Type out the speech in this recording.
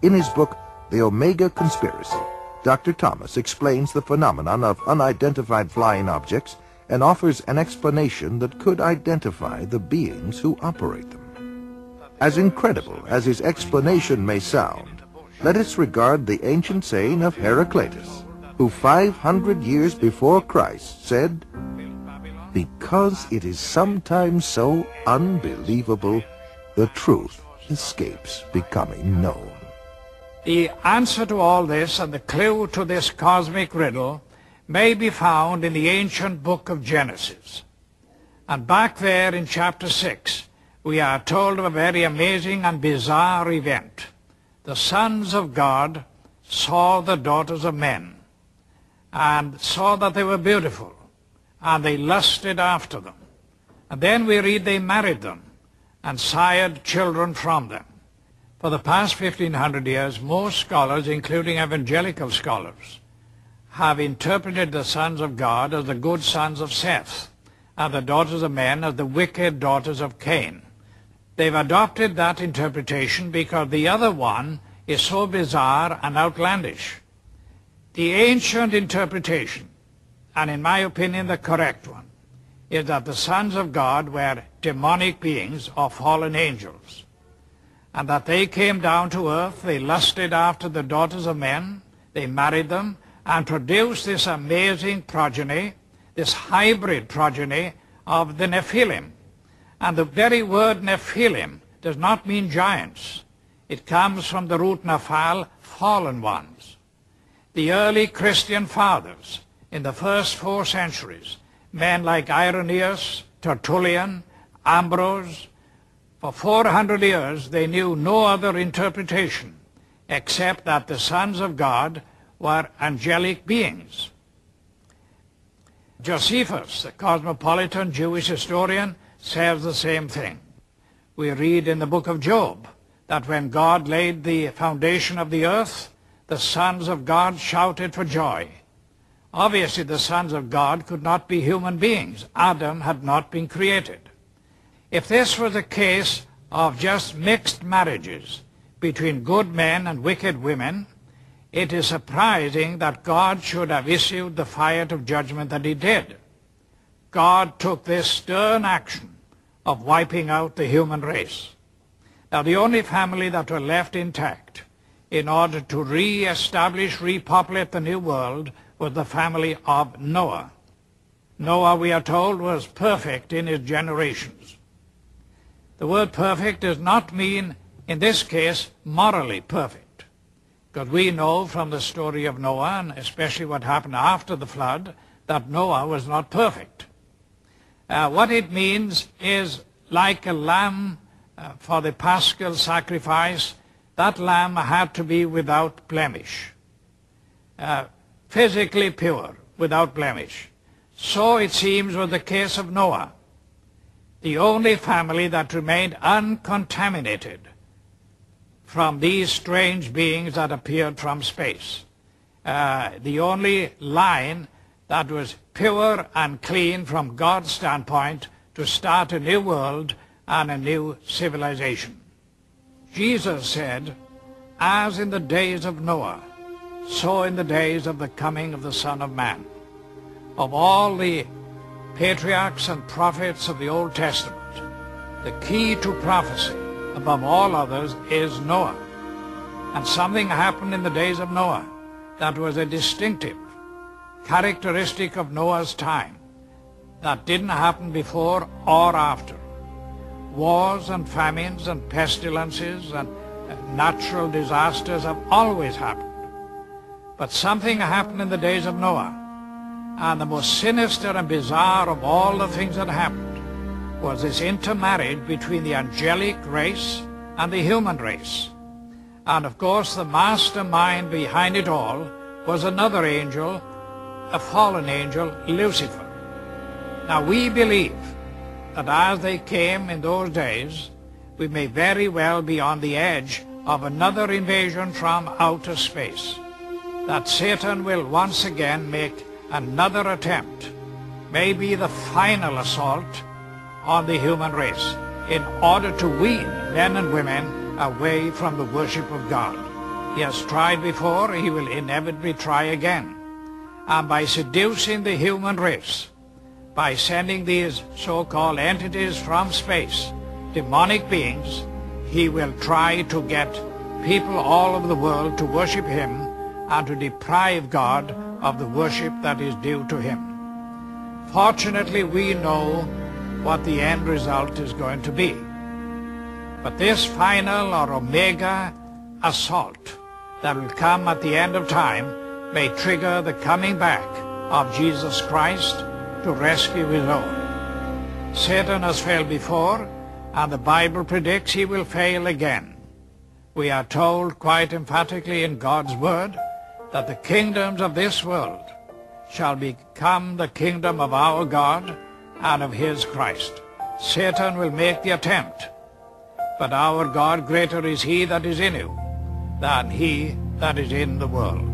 In his book, The Omega Conspiracy, Dr. Thomas explains the phenomenon of unidentified flying objects and offers an explanation that could identify the beings who operate them. As incredible as his explanation may sound, let us regard the ancient saying of Heraclitus, who 500 years before Christ said, "Because it is sometimes so unbelievable, the truth escapes becoming known." The answer to all this and the clue to this cosmic riddle may be found in the ancient book of Genesis. And back there in chapter 6, we are told of a very amazing and bizarre event. The sons of God saw the daughters of men and saw that they were beautiful, and they lusted after them. And then we read they married them and sired children from them. For the past 1500 years, most scholars, including evangelical scholars, have interpreted the sons of God as the good sons of Seth, and the daughters of men as the wicked daughters of Cain. They've adopted that interpretation because the other one is so bizarre and outlandish. The ancient interpretation, and in my opinion the correct one, is that the sons of God were demonic beings or fallen angels, and that they came down to earth, they lusted after the daughters of men, they married them, and produced this amazing progeny, this hybrid progeny of the Nephilim. And the very word Nephilim does not mean giants. It comes from the root Nephal, fallen ones. The early Christian fathers in the first 4 centuries, men like Irenaeus, Tertullian, Ambrose, for 400 years they knew no other interpretation except that the sons of God were angelic beings. Josephus, the cosmopolitan Jewish historian, says the same thing. We read in the book of Job that when God laid the foundation of the earth, the sons of God shouted for joy. Obviously, the sons of God could not be human beings. Adam had not been created. If this was a case of just mixed marriages between good men and wicked women, it is surprising that God should have issued the fire of judgment that he did. God took this stern action of wiping out the human race. Now, the only family that were left intact in order to re-establish, repopulate the new world was the family of Noah. Noah, we are told, was perfect in his generations. The word perfect does not mean, in this case, morally perfect, because we know from the story of Noah, and especially what happened after the flood, that Noah was not perfect. What it means is like a lamb for the paschal sacrifice, that lamb had to be without blemish, physically pure, without blemish. So it seems was the case of Noah, the only family that remained uncontaminated from these strange beings that appeared from space. The only line that was pure and clean from God's standpoint to start a new world and a new civilization. Jesus said, "As in the days of Noah, so in the days of the coming of the Son of Man." Of all the patriarchs and prophets of the Old Testament, the key to prophecy above all others is Noah. And something happened in the days of Noah that was a distinctive characteristic of Noah's time that didn't happen before or after. Wars and famines and pestilences and natural disasters have always happened. But something happened in the days of Noah, and the most sinister and bizarre of all the things that happened was this intermarriage between the angelic race and the human race. And of course the mastermind behind it all was another angel, a fallen angel, Lucifer. Now we believe that as they came in those days, we may very well be on the edge of another invasion from outer space, that Satan will once again make another attempt, maybe the final assault on the human race, in order to wean men and women away from the worship of God. He has tried before, he will inevitably try again. And by seducing the human race, by sending these so-called entities from space, demonic beings, he will try to get people all over the world to worship him and to deprive God of the worship that is due to him. Fortunately, we know what the end result is going to be. But this final or omega assault that will come at the end of time may trigger the coming back of Jesus Christ to rescue his own. Satan has failed before, and the Bible predicts he will fail again. We are told quite emphatically in God's word that the kingdoms of this world shall become the kingdom of our God and of his Christ. Satan will make the attempt, but our God, greater is he that is in you than he that is in the world.